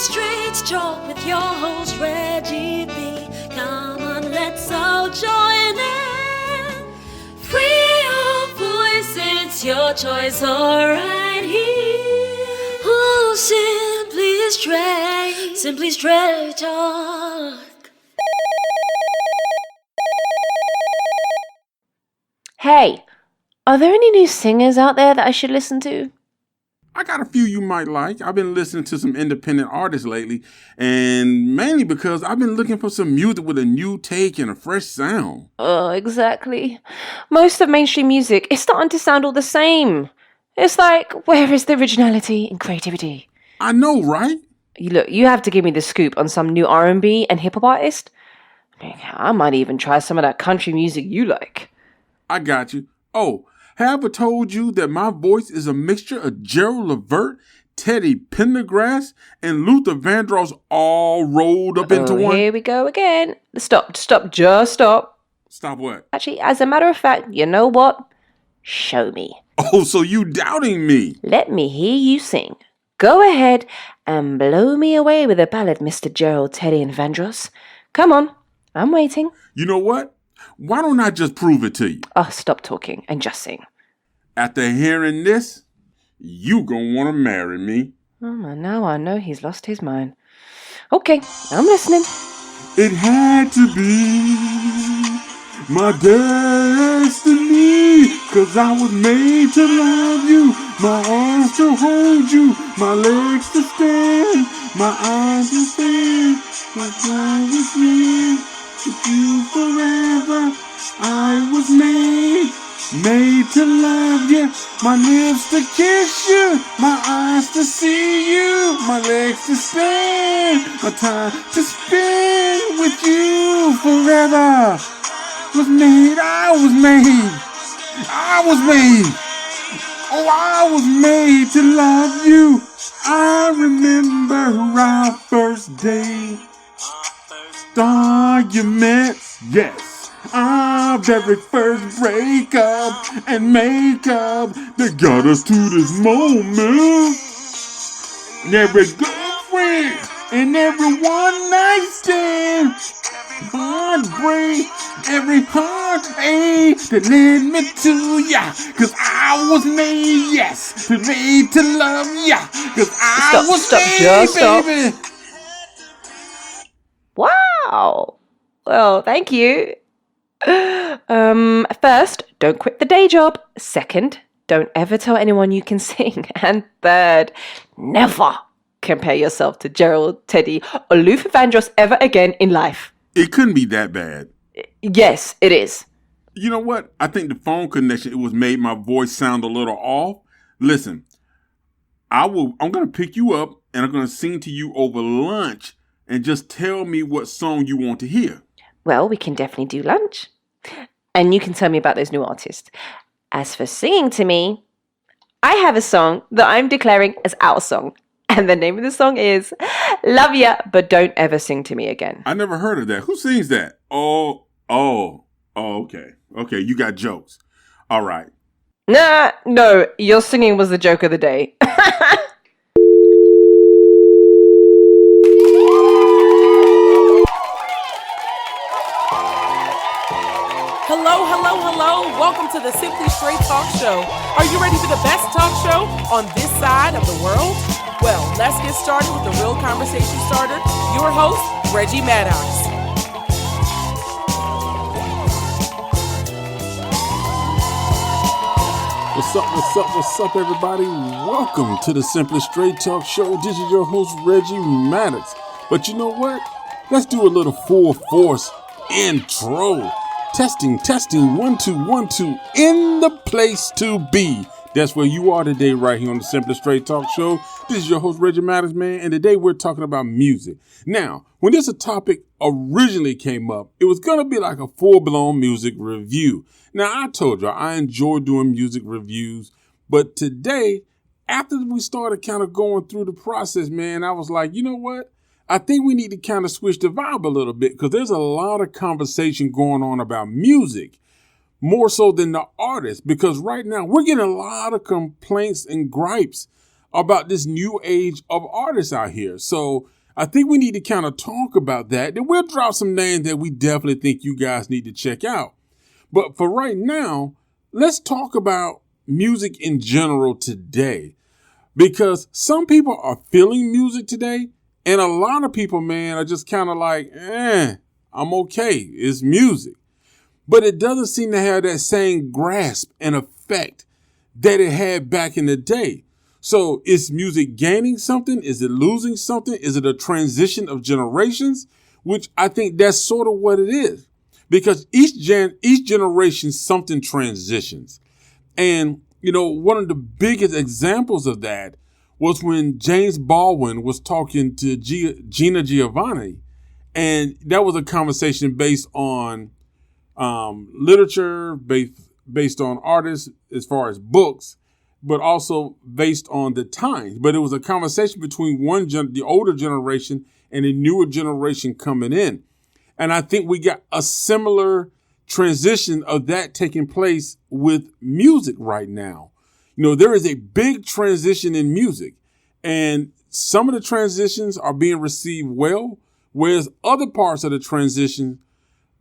Street Talk with your host Reggie B. Come on, let's all join in. Free your voice, it's your choice, alright here. Oh, simply straight talk. Hey, are there any new singers out there that I should listen to? I got a few you might like. I've been listening to some independent artists lately, and mainly because I've been looking for some music with a new take and a fresh sound. Oh, exactly. Most of mainstream music is starting to sound all the same. It's like, where is the originality and creativity? I know, right? Look, you have to give me the scoop on some new R&B and hip-hop artist. I might even try some of that country music you like. I got you. Oh, have I told you that my voice is a mixture of Gerald Levert, Teddy Pendergrass, and Luther Vandross all rolled up into one? Here we go again. Stop, just stop. Stop what? Actually, as a matter of fact, you know what? Show me. Oh, so you doubting me? Let me hear you sing. Go ahead and blow me away with a ballad, Mr. Gerald, Teddy, and Vandross. Come on, I'm waiting. You know what? Why don't I just prove it to you? Oh, stop talking and just sing. After hearing this, you gonna want to marry me. Oh, now I know he's lost his mind. Okay, I'm listening. It had to be my destiny, 'cause I was made to love you, my arms to hold you, my legs to stand, my eyes to stand, my time to stand, with you forever. I was made to love you, my lips to kiss you, my eyes to see you, my legs to stand, my time to spend with you forever. I was made. Oh, I was made to love you. I remember our first day. Argument, yes. Our very first breakup and makeup that got us to this moment. And every girlfriend and every one night stand, heartbreak, every heartache that led me to ya. 'Cause I was made, yes, made to love ya. 'Cause I was made, baby. Wow. Well, thank you. First, don't quit the day job. Second, don't ever tell anyone you can sing. And third, never compare yourself to Gerald, Teddy, or Luther Vandross ever again in life. It couldn't be that bad. Yes, it is. You know what? I think the phone connection, it was made my voice sound a little off. Listen, I'm going to pick you up and I'm going to sing to you over lunch and just tell me what song you want to hear. Well, we can definitely do lunch. And you can tell me about those new artists. As for singing to me, I have a song that I'm declaring as our song. And the name of the song is Love Ya, But Don't Ever Sing to Me Again. I never heard of that. Who sings that? Oh, okay. Okay, you got jokes. All right. No, your singing was the joke of the day. Hello. Welcome to the Simply Straight Talk Show. Are you ready for the best talk show on this side of the world? Well, let's get started with the real conversation starter. Your host, Reggie Maddox. What's up, everybody? Welcome to the Simply Straight Talk Show. This is your host, Reggie Maddox. But you know what? Let's do a little full force intro. Testing, 1, 2, 1, 2, in the place to be. That's where you are today, right here on the Simply Straight Talk Show. This is your host, Reggie Maddox, man, and today we're talking about music. Now, when this topic originally came up, it was going to be like a full-blown music review. Now, I told you I enjoy doing music reviews, but today, after we started kind of going through the process, man, I was like, you know what? I think we need to kind of switch the vibe a little bit because there's a lot of conversation going on about music, more so than the artist, because right now we're getting a lot of complaints and gripes about this new age of artists out here. So I think we need to kind of talk about that. Then we'll drop some names that we definitely think you guys need to check out. But for right now, let's talk about music in general today, because some people are feeling music today, and a lot of people, man, are just kind of like, I'm okay. It's music. But it doesn't seem to have that same grasp and effect that it had back in the day. So is music gaining something? Is it losing something? Is it a transition of generations? Which I think that's sort of what it is, because each generation something transitions. And, one of the biggest examples of that was when James Baldwin was talking to Gina Giovanni. And that was a conversation based on literature, based on artists as far as books, but also based on the times. But it was a conversation between the older generation and the newer generation coming in. And I think we got a similar transition of that taking place with music right now. There is a big transition in music, and some of the transitions are being received well, whereas other parts of the transition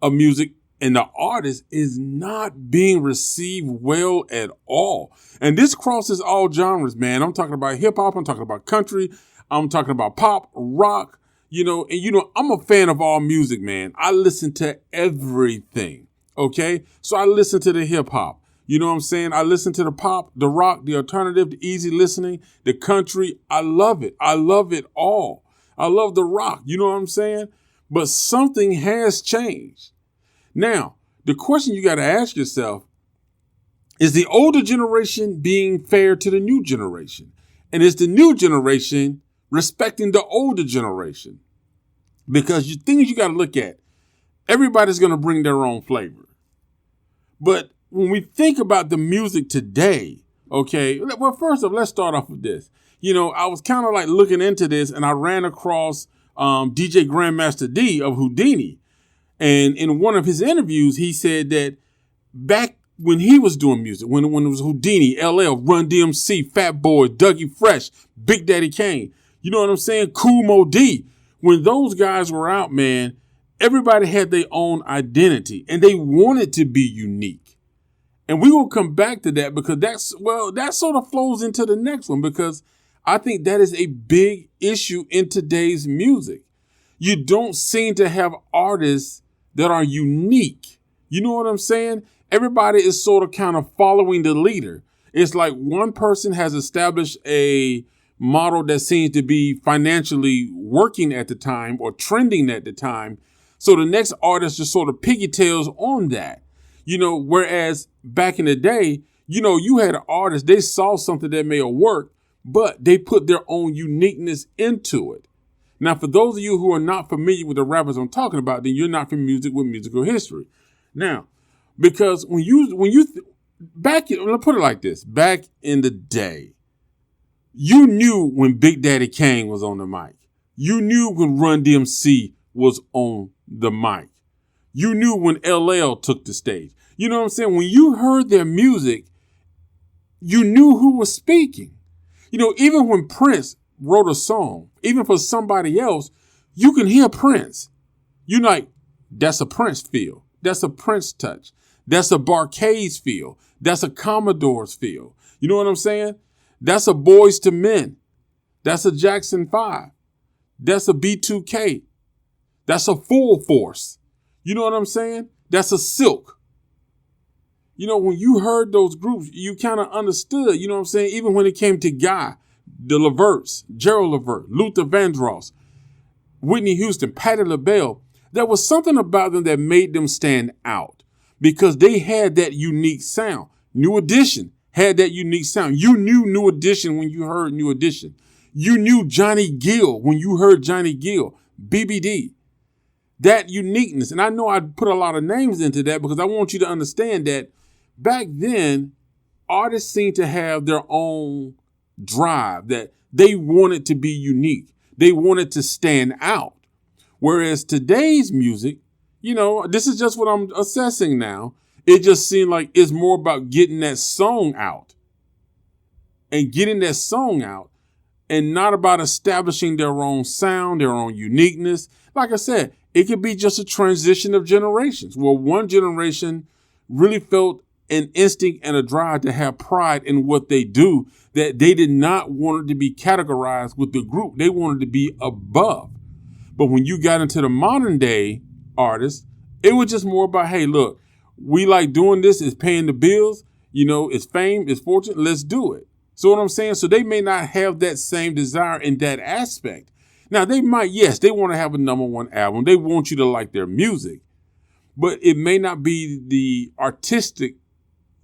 of music and the artist is not being received well at all. And this crosses all genres, man. I'm talking about hip hop. I'm talking about country. I'm talking about pop, rock, I'm a fan of all music, man. I listen to everything. Okay. So I listen to the hip hop. You know what I'm saying? I listen to the pop, the rock, the alternative, the easy listening, the country. I love it. I love it all. I love the rock. You know what I'm saying? But something has changed. Now, the question you got to ask yourself, is the older generation being fair to the new generation? And is the new generation respecting the older generation? Because things you got to look at, everybody's going to bring their own flavor. But when we think about the music today, okay, well, first off, let's start off with this. I was kind of like looking into this, and I ran across DJ Grandmaster D of Houdini. And in one of his interviews, he said that back when he was doing music, when it was Houdini, LL, Run DMC, Fat Boy, Dougie Fresh, Big Daddy Kane, you know what I'm saying? Kool Mo D. When those guys were out, man, everybody had their own identity and they wanted to be unique. And we will come back to that because that sort of flows into the next one, because I think that is a big issue in today's music. You don't seem to have artists that are unique. You know what I'm saying? Everybody is sort of kind of following the leader. It's like one person has established a model that seems to be financially working at the time or trending at the time. So the next artist just sort of pigtails on that. Whereas back in the day, you had artists, they saw something that may have worked, but they put their own uniqueness into it. Now, for those of you who are not familiar with the rappers I'm talking about, then you're not from music with musical history. Now, because let's put it like this, back in the day, you knew when Big Daddy Kane was on the mic. You knew when Run DMC was on the mic. You knew when LL took the stage. You know what I'm saying? When you heard their music, you knew who was speaking. Even when Prince wrote a song, even for somebody else, you can hear Prince. You're like, that's a Prince feel. That's a Prince touch. That's a Barcades feel. That's a Commodores feel. You know what I'm saying? That's a Boys to Men. That's a Jackson 5. That's a B2K. That's a Full Force. You know what I'm saying? That's a Silk. When you heard those groups, you kind of understood, you know what I'm saying? Even when it came to Guy, the Leverts, Gerald Levert, Luther Vandross, Whitney Houston, Patti LaBelle, there was something about them that made them stand out because they had that unique sound. New Edition had that unique sound. You knew New Edition when you heard New Edition. You knew Johnny Gill when you heard Johnny Gill, BBD. That uniqueness. And I know I put a lot of names into that because I want you to understand that back then, artists seemed to have their own drive, that they wanted to be unique. They wanted to stand out. Whereas today's music, this is just what I'm assessing now. It just seemed like it's more about getting that song out. And getting that song out and not about establishing their own sound, their own uniqueness. Like I said, it could be just a transition of generations where one generation really felt an instinct and a drive to have pride in what they do, that they did not want it to be categorized with the group. They wanted to be above. But when you got into the modern day artists, it was just more about, hey, look, we like doing this, it's paying the bills, it's fame, it's fortune, let's do it. So what I'm saying? So they may not have that same desire in that aspect. Now they might, yes, they want to have a number one album. They want you to like their music, but it may not be the artistic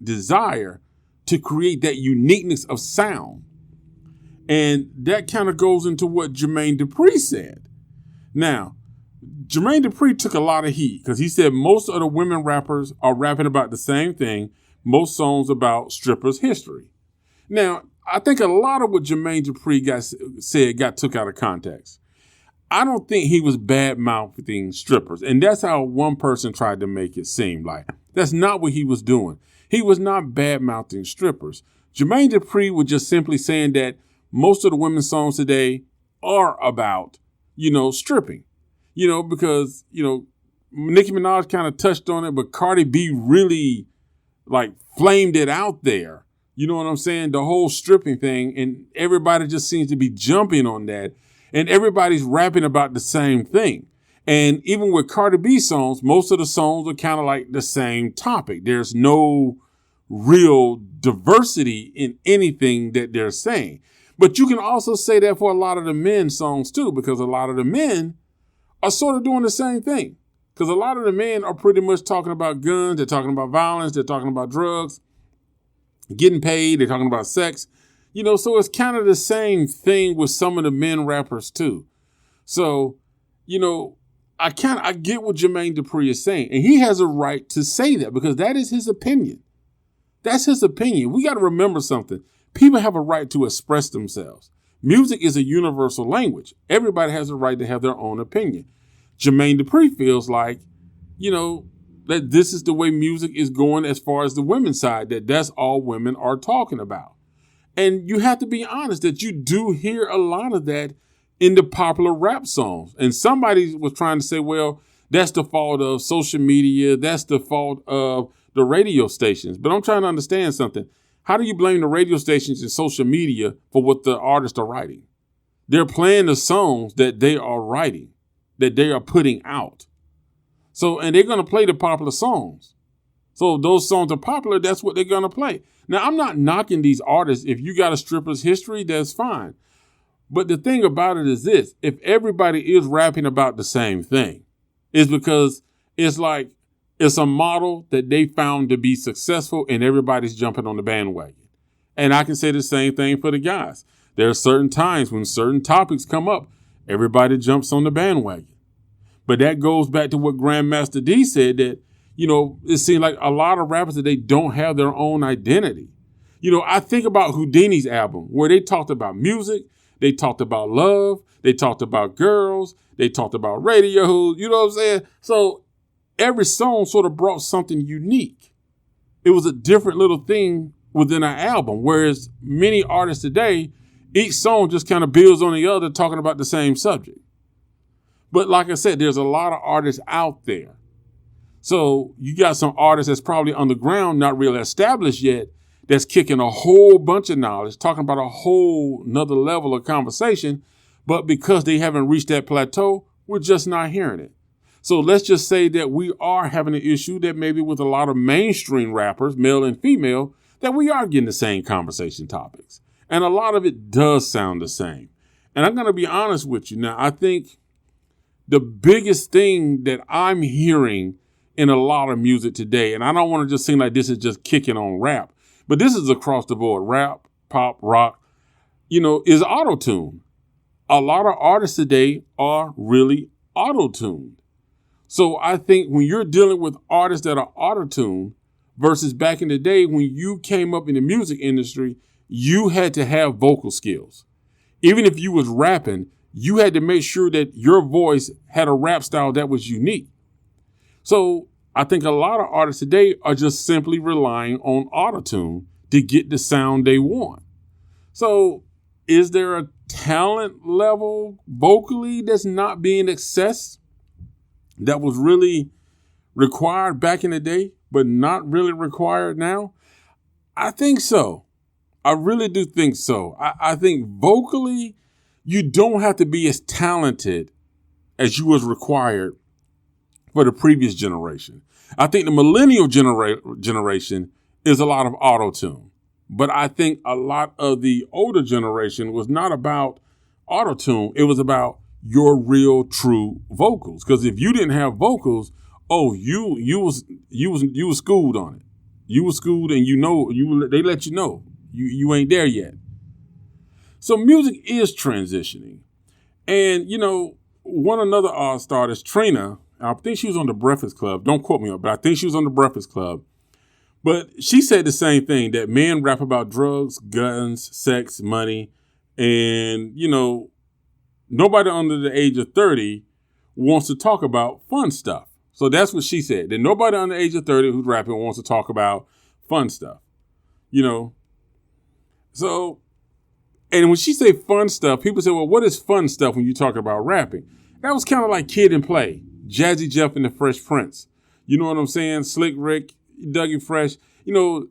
desire to create that uniqueness of sound. And that kind of goes into what Jermaine Dupri said. Now, Jermaine Dupri took a lot of heat because he said most of the women rappers are rapping about the same thing, most songs about strippers' history. Now, I think a lot of what Jermaine Dupri got took out of context. I don't think he was bad-mouthing strippers, and that's how one person tried to make it seem like. That's not what he was doing. He was not bad-mouthing strippers. Jermaine Dupri was just simply saying that most of the women's songs today are about, stripping. Because, Nicki Minaj kind of touched on it, but Cardi B really, flamed it out there. You know what I'm saying? The whole stripping thing, and everybody just seems to be jumping on that, and everybody's rapping about the same thing. And even with Cardi B songs, most of the songs are kind of like the same topic. There's no real diversity in anything that they're saying. But you can also say that for a lot of the men's songs too, because a lot of the men are sort of doing the same thing. Because a lot of the men are pretty much talking about guns, they're talking about violence, they're talking about drugs, getting paid, they're talking about sex. So it's kind of the same thing with some of the men rappers too. So, I get what Jermaine Dupri is saying, and he has a right to say that because that is his opinion. That's his opinion. We got to remember something. People have a right to express themselves. Music is a universal language. Everybody has a right to have their own opinion. Jermaine Dupri feels like, that this is the way music is going as far as the women's side, that's all women are talking about. And you have to be honest that you do hear a lot of that in the popular rap songs. And somebody was trying to say, well, that's the fault of social media. That's the fault of the radio stations. But I'm trying to understand something. How do you blame the radio stations and social media for what the artists are writing? They're playing the songs that they are writing, that they are putting out. So, and they're going to play the popular songs. So if those songs are popular, that's what they're going to play. Now, I'm not knocking these artists. If you got a stripper's history, that's fine. But the thing about it is this. If everybody is rapping about the same thing, it's because it's like it's a model that they found to be successful and everybody's jumping on the bandwagon. And I can say the same thing for the guys. There are certain times when certain topics come up, everybody jumps on the bandwagon. But that goes back to what Grandmaster D said, that it seems like a lot of rappers that they don't have their own identity. I think about Houdini's album where they talked about music, they talked about love, they talked about girls, they talked about radio, you know what I'm saying? So every song sort of brought something unique. It was a different little thing within an album, whereas many artists today, each song just kind of builds on the other, talking about the same subject. But like I said, there's a lot of artists out there. So you got some artists that's probably on the ground, not really established yet, that's kicking a whole bunch of knowledge, talking about a whole nother level of conversation. But because they haven't reached that plateau, we're just not hearing it. So let's just say that we are having an issue that maybe with a lot of mainstream rappers, male and female, that we are getting the same conversation topics. And a lot of it does sound the same. And I'm going to be honest with you. Now, I think the biggest thing that I'm hearing in a lot of music today, and I don't want to just seem like this is just kicking on rap, but this is across the board, rap, pop, rock, is auto-tune. A lot of artists today are really auto-tuned. So I think when you're dealing with artists that are auto-tuned versus back in the day when you came up in the music industry, you had to have vocal skills. Even if you was rapping, you had to make sure that your voice had a rap style that was unique. So I think a lot of artists today are just simply relying on autotune to get the sound they want. So, is there a talent level vocally that's not being accessed that was really required back in the day, but not really required now? I think so. I really do think so. I think vocally, you don't have to be as talented as you was required for the previous generation. I think the millennial generation is a lot of auto-tune. But I think a lot of the older generation was not about auto-tune. It was about your real, true vocals. Because if you didn't have vocals, you was schooled on it. You were schooled, and they let you know you ain't there yet. So music is transitioning, and one another artist, Trina. I think she was on the Breakfast Club. Don't quote me on it, but I think she was on the Breakfast Club. But she said the same thing, that men rap about drugs, guns, sex, money, and nobody under the age of 30 wants to talk about fun stuff. So that's what she said, that nobody under the age of 30 who's rapping wants to talk about fun stuff, So, and when she say fun stuff, people say, well, what is fun stuff when you talk about rapping? That was kind of like Kid and Play, Jazzy Jeff and the Fresh Prince. You know what I'm saying? Slick Rick, Dougie Fresh.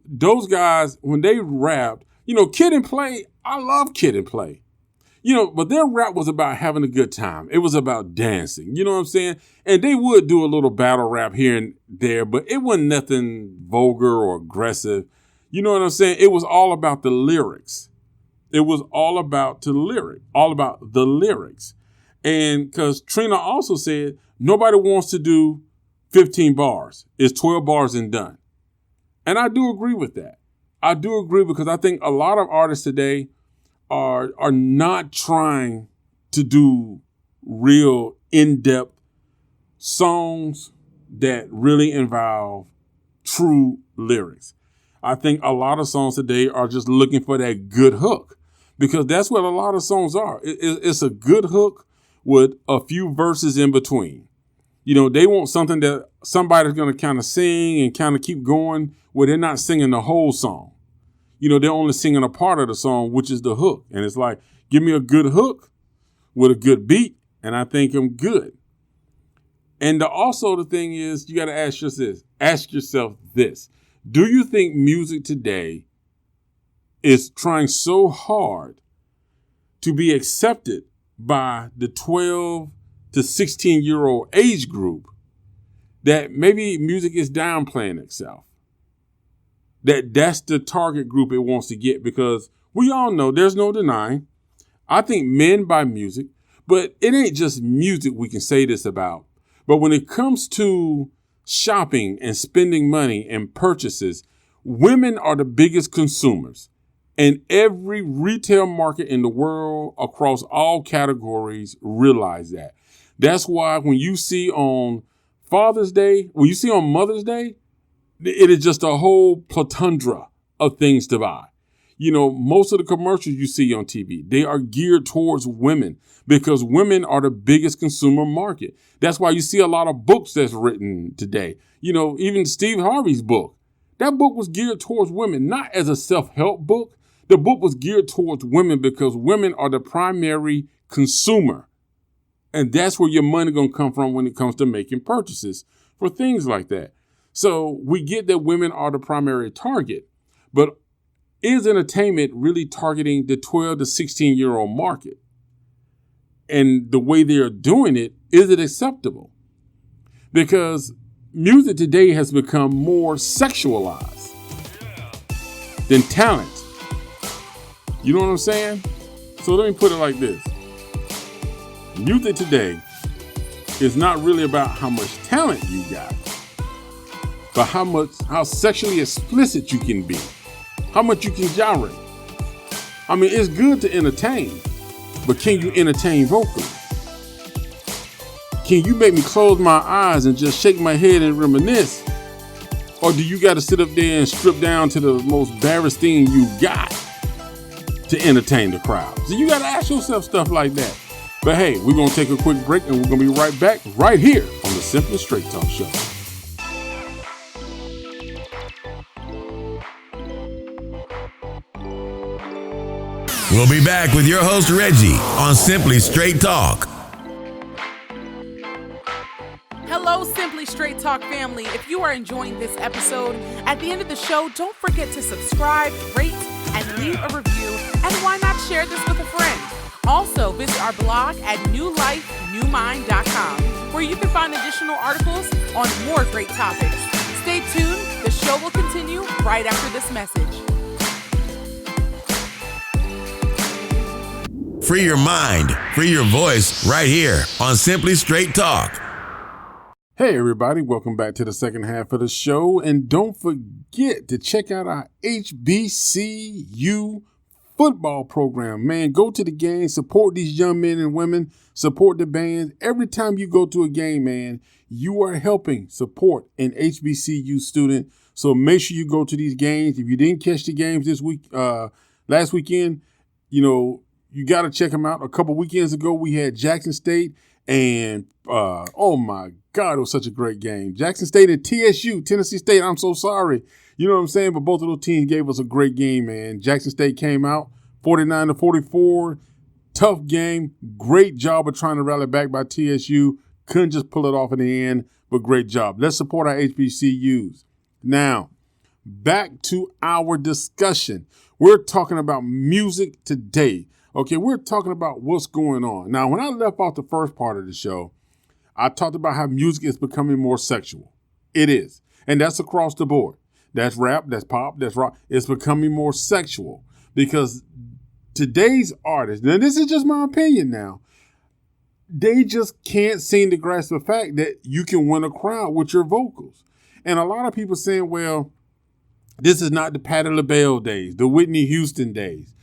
Those guys, when they rapped, Kid and Play, I love Kid and Play. But their rap was about having a good time. It was about dancing. You know what I'm saying? And they would do a little battle rap here and there, but it wasn't nothing vulgar or aggressive. You know what I'm saying? It was all about the lyrics. It was all about the lyrics. And because Trina also said, nobody wants to do 15 bars. It's 12 bars and done. And I do agree with that. I do agree, because I think a lot of artists today are not trying to do real in-depth songs that really involve true lyrics. I think a lot of songs today are just looking for that good hook, because that's what a lot of songs are. It's a good hook with a few verses in between. They want something that somebody's going to kind of sing and kind of keep going, where they're not singing the whole song. They're only singing a part of the song, which is the hook. And it's like, give me a good hook with a good beat, and I think I'm good. And also the thing is, you got to ask yourself this. Do you think music today is trying so hard to be accepted by the 12 to 16-year-old age group that maybe music is downplaying itself? That's the target group it wants to get, because we all know, there's no denying, I think men buy music, but it ain't just music we can say this about. But when it comes to shopping and spending money and purchases, women are the biggest consumers. And every retail market in the world across all categories realize that. That's why when you see on Father's Day, when you see on Mother's Day, it is just a whole plethora of things to buy. Most of the commercials you see on TV, they are geared towards women, because women are the biggest consumer market. That's why you see a lot of books that's written today. Even Steve Harvey's book, that book was geared towards women, not as a self-help book. The book was geared towards women, because women are the primary consumer. And that's where your money going to come from when it comes to making purchases for things like that. So we get that women are the primary target, but is entertainment really targeting the 12 to 16-year-old market? And the way they are doing it, is it acceptable? Because music today has become more sexualized than talent. You know what I'm saying? So let me put it like this. Music today is not really about how much talent you got, but how sexually explicit you can be, how much you can gyrate. I mean, it's good to entertain, but can you entertain vocally? Can you make me close my eyes and just shake my head and reminisce? Or do you got to sit up there and strip down to the most barest thing you got to entertain the crowd? So you got to ask yourself stuff like that. But hey, we're going to take a quick break, and we're going to be right back right here on the Simply Straight Talk Show. We'll be back with your host, Reggie, on Simply Straight Talk. Hello, Simply Straight Talk family. If you are enjoying this episode, at the end of the show, don't forget to subscribe, rate, and leave a review. And why not share this with a friend? Also, visit our blog at newlifenewmind.com, where you can find additional articles on more great topics. Stay tuned. The show will continue right after this message. Free your mind, free your voice right here on Simply Straight Talk. Hey everybody, welcome back to the second half of the show, and don't forget to check out our HBCU football program. Man, go to the game, support these young men and women, support the bands. Every time you go to a game, man, you are helping support an HBCU student. So make sure you go to these games. If you didn't catch the games this week, last weekend, you got to check them out. A couple weekends ago, we had Jackson State and oh my God, it was such a great game. Jackson State and TSU, Tennessee State. I'm so sorry. You know what I'm saying? But both of those teams gave us a great game, man. Jackson State came out 49-44. Tough game. Great job of trying to rally back by TSU. Couldn't just pull it off in the end, but great job. Let's support our HBCUs. Now, back to our discussion. We're talking about music today. Okay, we're talking about what's going on. Now, when I left off the first part of the show, I talked about how music is becoming more sexual. It is. And that's across the board. That's rap, that's pop, that's rock. It's becoming more sexual because today's artists, now this is just my opinion now, they just can't seem to grasp the fact that you can win a crowd with your vocals. And a lot of people saying, well, this is not the Patti LaBelle days, the Whitney Houston days.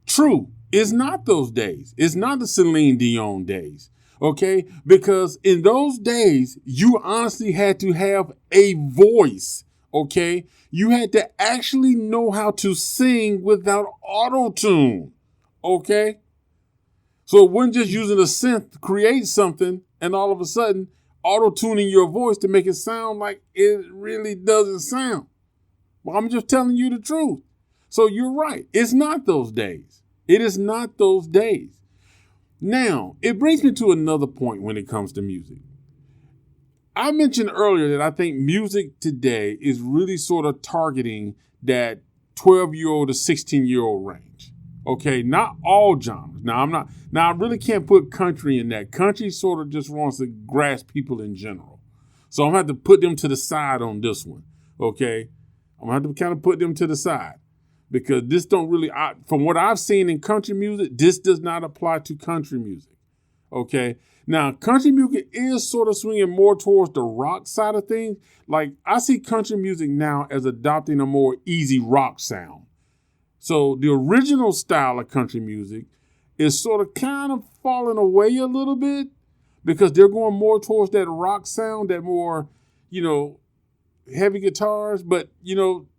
True. It's not those days. It's not the Celine Dion days, okay? Because in those days, you honestly had to have a voice, okay? You had to actually know how to sing without auto-tune, okay? So it wasn't just using a synth to create something and all of a sudden auto-tuning your voice to make it sound like it really doesn't sound. Well, I'm just telling you the truth. So you're right. It's not those days. It is not those days. Now, it brings me to another point when it comes to music. I mentioned earlier that I think music today is really sort of targeting that 12-year-old to 16-year-old range. Okay, not all genres. Now, I really can't put country in that. Country sort of just wants to grasp people in general. So I'm going to have to put them to the side on this one. Okay, I'm going to have to kind of put them to the side. Because this don't really, from what I've seen in country music, this does not apply to country music, okay? Now, country music is sort of swinging more towards the rock side of things. Like, I see country music now as adopting a more easy rock sound. So the original style of country music is sort of kind of falling away a little bit because they're going more towards that rock sound, that more, heavy guitars, but,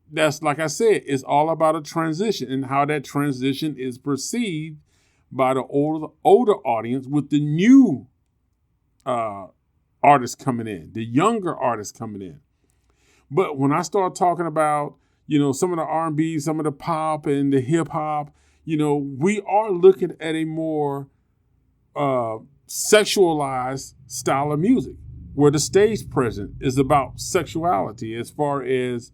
that's, like I said, it's all about a transition and how that transition is perceived by the older audience with the new artists coming in, the younger artists coming in. But when I start talking about, some of the R&B, some of the pop and the hip hop, we are looking at a more sexualized style of music where the stage presence is about sexuality as far as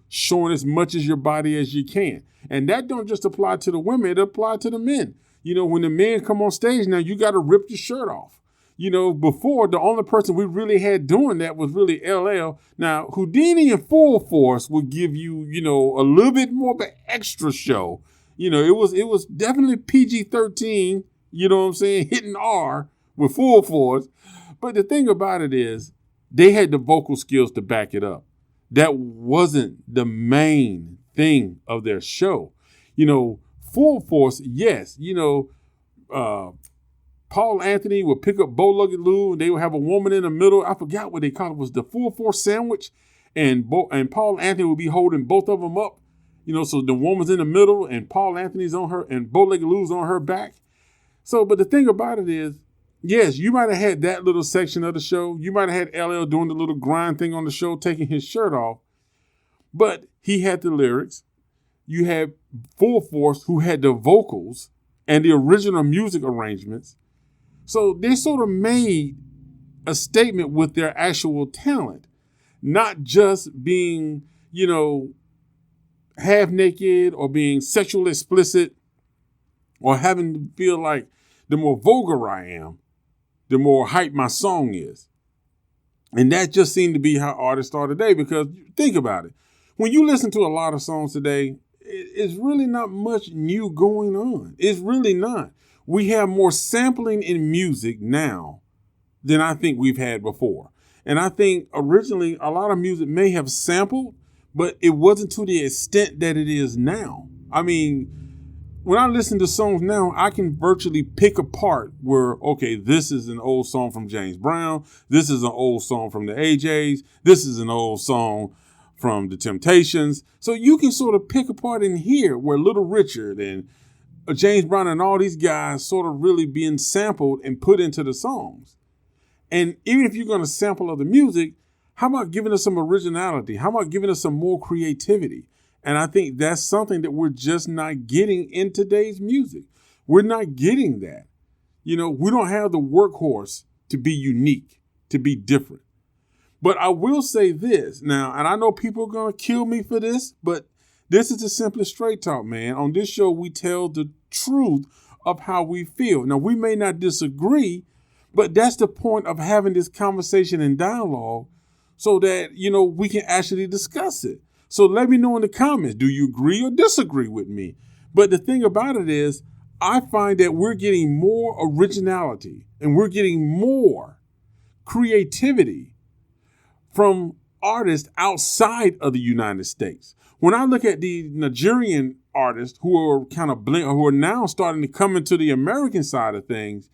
showing as much of your body as you can. And that don't just apply to the women, it applies to the men. When the men come on stage now, you got to rip your shirt off. Before, the only person we really had doing that was really LL. Now, Houdini and Full Force would give you, a little bit more of an extra show. It was definitely PG-13, hitting R with Full Force. But the thing about it is, they had the vocal skills to back it up. That wasn't the main thing of their show. Full Force, yes. Paul Anthony would pick up Bo Lugged Lou and they would have a woman in the middle. I forgot what they called it. It was the Full Force sandwich. And Paul Anthony would be holding both of them up. So the woman's in the middle and Paul Anthony's on her and Bo Lugged Lou's on her back. So, but the thing about it is, yes, you might have had that little section of the show. You might have had LL doing the little grind thing on the show, taking his shirt off. But he had the lyrics. you had Full Force, who had the vocals and the original music arrangements. So they sort of made a statement with their actual talent, not just being, half naked or being sexually explicit or having to feel like the more vulgar I am, the more hype my song is. And that just seemed to be how artists are today, because think about it. When you listen to a lot of songs today, it's really not much new going on. It's really not. We have more sampling in music now than I think we've had before. And I think originally a lot of music may have sampled, but it wasn't to the extent that it is now. I mean, when I listen to songs now, I can virtually pick apart where, okay, this is an old song from James Brown. This is an old song from the AJs. This is an old song from the Temptations. So you can sort of pick apart and hear where Little Richard and James Brown and all these guys sort of really being sampled and put into the songs. And even if you're going to sample other music, how about giving us some originality? How about giving us some more creativity? And I think that's something that we're just not getting in today's music. We're not getting that. We don't have the workhorse to be unique, to be different. But I will say this now, and I know people are going to kill me for this, but this is the Simply Straight Talk, man. On this show, we tell the truth of how we feel. Now, we may not disagree, but that's the point of having this conversation and dialogue so that, we can actually discuss it. So let me know in the comments, do you agree or disagree with me? But the thing about it is, I find that we're getting more originality and we're getting more creativity from artists outside of the United States. When I look at the Nigerian artists who are who are now starting to come into the American side of things,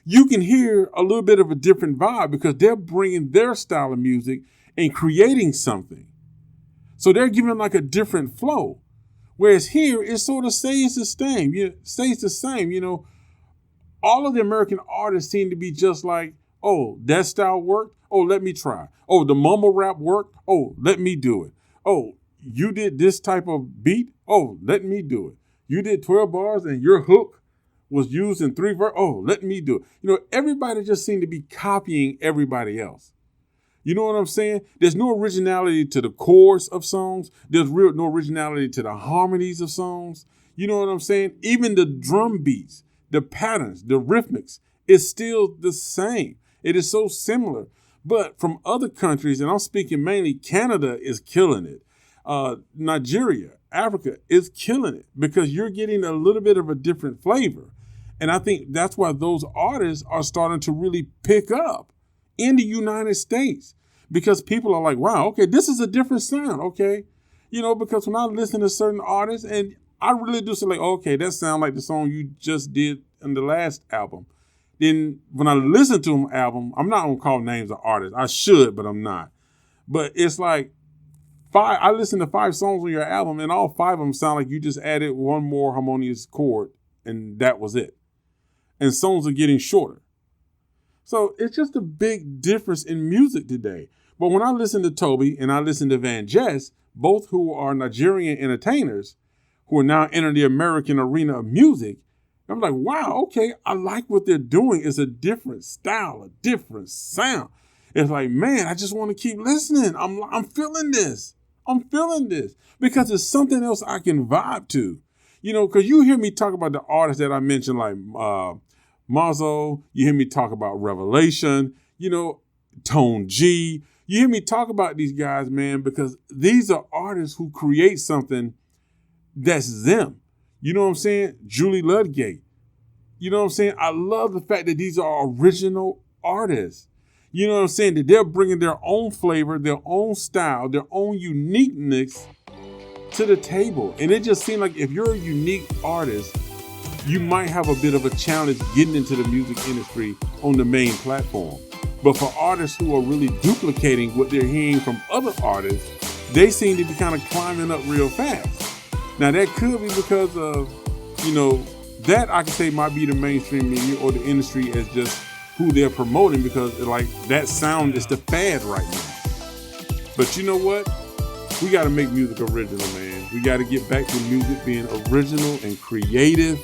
you can hear a little bit of a different vibe because they're bringing their style of music and creating something. So they're giving like a different flow. Whereas here, it sort of stays the same. All of the American artists seem to be just like, oh, that style worked. Oh, let me try. Oh, the mumble rap worked. Oh, let me do it. Oh, you did this type of beat. Oh, let me do it. You did 12 bars and your hook was used in 3 verses. Oh, let me do it. Everybody just seemed to be copying everybody else. You know what I'm saying? There's no originality to the chorus of songs. There's no originality to the harmonies of songs. You know what I'm saying? Even the drum beats, the patterns, the rhythmics is still the same. It is so similar. But from other countries, and I'm speaking mainly, Canada is killing it. Nigeria, Africa is killing it because you're getting a little bit of a different flavor. And I think that's why those artists are starting to really pick up in the United States, because people are like, wow, okay, this is a different sound, okay? Because when I listen to certain artists, and I really do say like, okay, that sounds like the song you just did in the last album. Then when I listen to an album, I'm not going to call names of artists. I should, but I'm not. But it's like I listened to 5 songs on your album, and all 5 of them sound like you just added one more harmonious chord, and that was it. And songs are getting shorter. So it's just a big difference in music today. But when I listen to Toby and I listen to Van Jess, both who are Nigerian entertainers who are now entering the American arena of music, I'm like, wow, okay, I like what they're doing. It's a different style, a different sound. It's like, man, I just want to keep listening. I'm feeling this. I'm feeling this because it's something else I can vibe to. Because you hear me talk about the artists that I mentioned, like Mazzo, you hear me talk about Revelation, Tone G. You hear me talk about these guys, man, because these are artists who create something that's them. You know what I'm saying? Julie Ludgate. You know what I'm saying? I love the fact that these are original artists. You know what I'm saying? That they're bringing their own flavor, their own style, their own uniqueness to the table. And it just seems like if you're a unique artist, you might have a bit of a challenge getting into the music industry on the main platform. But for artists who are really duplicating what they're hearing from other artists, they seem to be kind of climbing up real fast. Now, that could be because of, that I can say might be the mainstream media or the industry as just who they're promoting, because like that sound is the fad right now. But you know what? We got to make music original, man. We got to get back to music being original and creative.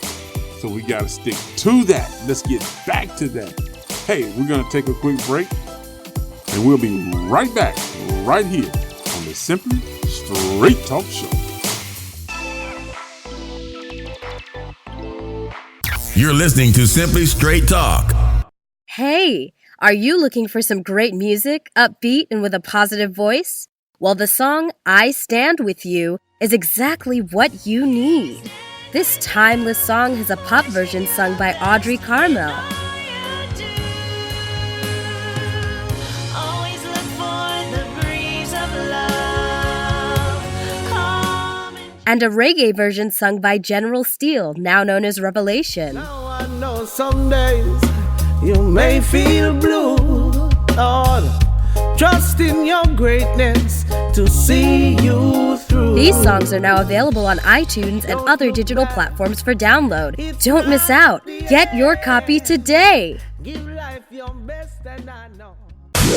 So we got to stick to that. Let's get back to that. Hey, we're going to take a quick break and we'll be right back right here on the Simply Straight Talk Show. You're listening to Simply Straight Talk. Hey, are you looking for some great music, upbeat and with a positive voice? Well, the song I Stand With You is exactly what you need. This timeless song has a pop version sung by Audrey Carmel. And a reggae version sung by General Steele, now known as Revelation. Now I know some days you may feel blue, Lord. Trust in your greatness to see you through. These songs are now available on iTunes and other digital platforms for download. Don't miss out. Get your copy today. Give life your best, and I know.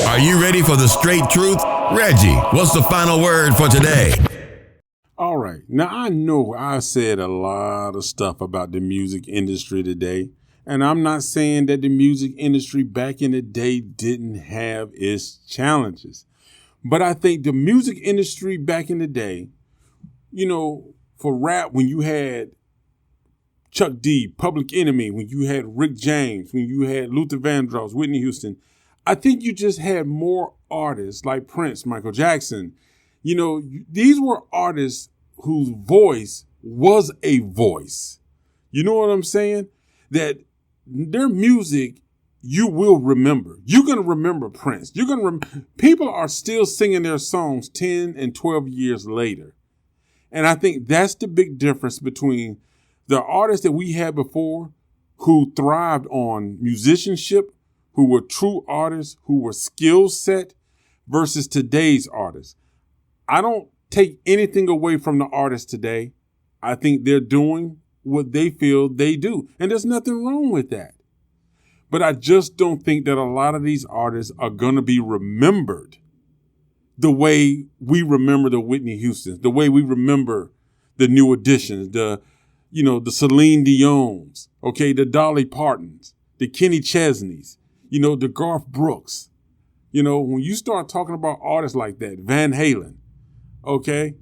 Are you ready for the straight truth? Reggie, what's the final word for today? All right. Now, I know I said a lot of stuff about the music industry today, and I'm not saying that the music industry back in the day didn't have its challenges. But I think the music industry back in the day, you know, for rap, when you had Chuck D, Public Enemy, when you had Rick James, when you had Luther Vandross, Whitney Houston, I think you just had more artists like Prince, Michael Jackson. You know, these were artists whose voice was a voice. You know what I'm saying? That their music, you will remember. You're going to remember Prince. You're going to people are still singing their songs 10 and 12 years later. And I think that's the big difference between the artists that we had before who thrived on musicianship, who were true artists, who were skill set versus today's artists. I don't take anything away from the artists today. I think they're doing what they feel they do. And there's nothing wrong with that. But I just don't think that a lot of these artists are going to be remembered the way we remember the Whitney Houstons, the way we remember the New Editions, the Celine Dion's, okay, the Dolly Partons, the Kenny Chesneys, the Garth Brooks. When you start talking about artists like that, Van Halen, okay,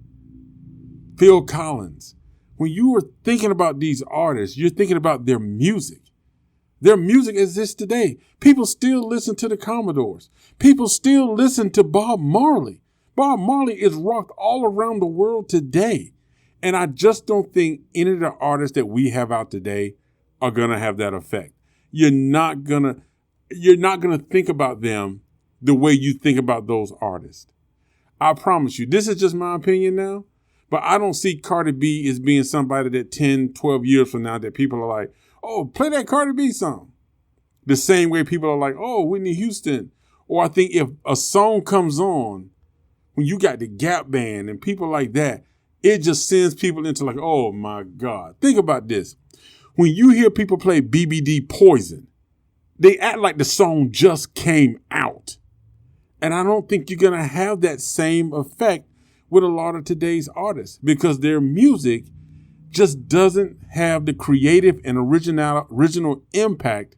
Phil Collins, when you were thinking about these artists, you're thinking about their music. Their music exists today. People still listen to the Commodores. People still listen to Bob Marley. Bob Marley is rocked all around the world today. And I just don't think any of the artists that we have out today are going to have that effect. You're not going to think about them the way you think about those artists. I promise you, this is just my opinion now, but I don't see Cardi B as being somebody that 10, 12 years from now that people are like, oh, play that Cardi B song. The same way people are like, oh, Whitney Houston. Or I think if a song comes on, when you got the Gap Band and people like that, it just sends people into like, oh my God. Think about this. When you hear people play BBD Poison, they act like the song just came out. And I don't think you're going to have that same effect with a lot of today's artists because their music just doesn't have the creative and original impact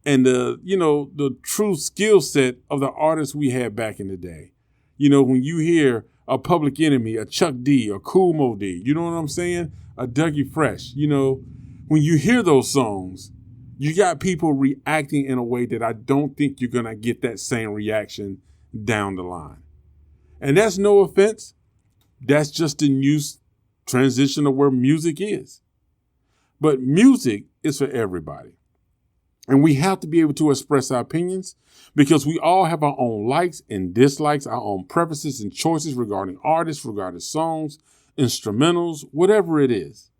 and the true skill set of the artists we had back in the day. When you hear a Public Enemy, a Chuck D, a Kool Moe D, you know what I'm saying? A Dougie Fresh, when you hear those songs, you got people reacting in a way that I don't think you're going to get that same reaction down the line. And that's no offense. That's just the new transition of where music is. But music is for everybody. And we have to be able to express our opinions because we all have our own likes and dislikes, our own preferences and choices regarding artists, regarding songs, instrumentals, whatever it is.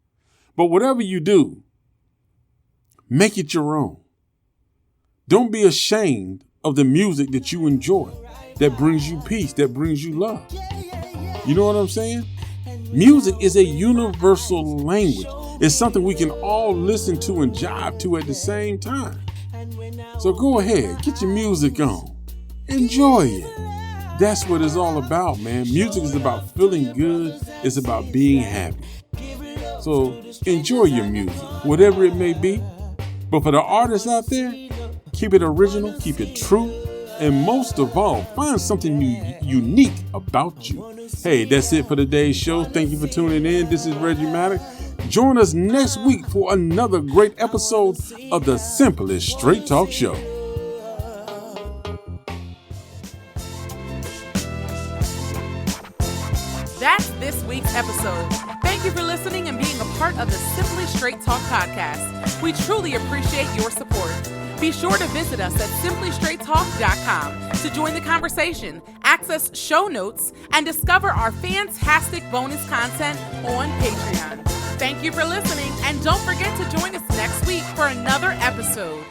But whatever you do, make it your own. Don't be ashamed of the music that you enjoy, that brings you peace, that brings you love. You know what I'm saying? Music is a universal language. It's something we can all listen to and jive to at the same time. So go ahead, get your music on. Enjoy it. That's what it's all about, man. Music is about feeling good. It's about being happy. So enjoy your music, whatever it may be. But for the artists out there, keep it original, keep it true, and most of all, find something unique about you. Hey, that's it for today's show. Thank you for tuning in. This is Reggie Maddox. Join us next week for another great episode of the Simplest Straight Talk Show. That's this week's episode. Thank you for listening and being a part of the Simply Straight Talk podcast. We truly appreciate your support. Be sure to visit us at simplystraighttalk.com to join the conversation, access show notes, and discover our fantastic bonus content on Patreon. Thank you for listening, and don't forget to join us next week for another episode.